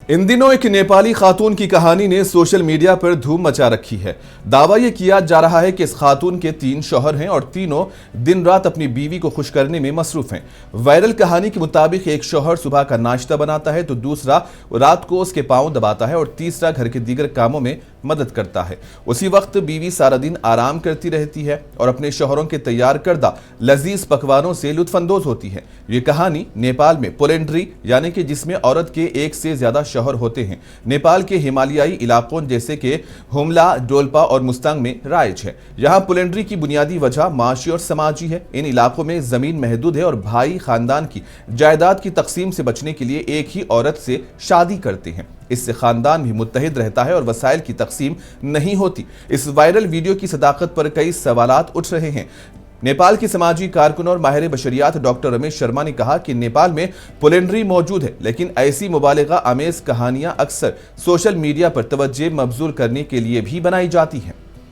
इन दिनों एक नेपाली खातून की कहानी ने सोशल मीडिया पर धूम मचा रखी है। दावा ये किया जा रहा है कि इस खातून के 3 शौहर हैं और तीनों दिन रात अपनी बीवी को खुश करने में मसरूफ हैं। वायरल कहानी के मुताबिक एक शौहर सुबह का नाश्ता बनाता है तो दूसरा रात को उसके पांव दबाता है और तीसरा घर के दीगर कामों में मदद करता है। उसी वक्त बीवी सारा दिन आराम करती रहती है और अपने शौहरों के तैयार करदा लजीज पकवानों से लुत्फानंदोज होती है। ये कहानी नेपाल में पोलेंड्री यानी कि जिसमें औरत के एक से ज्यादा शौहर होते हैं, नेपाल के हिमालयाई इलाकों जैसे कि हुमला, डोल्पा और मुस्तांग में राइज है। यहाँ पोलेंड्री की बुनियादी वजह माशी और समाजी है। इन इलाकों में जमीन महदूद है और भाई खानदान की जायदाद की तकसीम से बचने के लिए एक ही औरत से शादी करते हैं। इससे खानदान भी मुत्तहिद रहता है और वसाइल की तकसीम नहीं होती। इस वायरल वीडियो की सदाकत पर कई सवालात उठ रहे हैं। नेपाल के समाजी कारकुन और माहिर बशरियात डॉक्टर रमेश शर्मा ने कहा कि नेपाल में पोलेंड्री मौजूद है, लेकिन ऐसी मुबालिगा आमेज कहानियां अक्सर सोशल मीडिया पर तवज्जो मबजूल करने के लिए भी बनाई जाती हैं।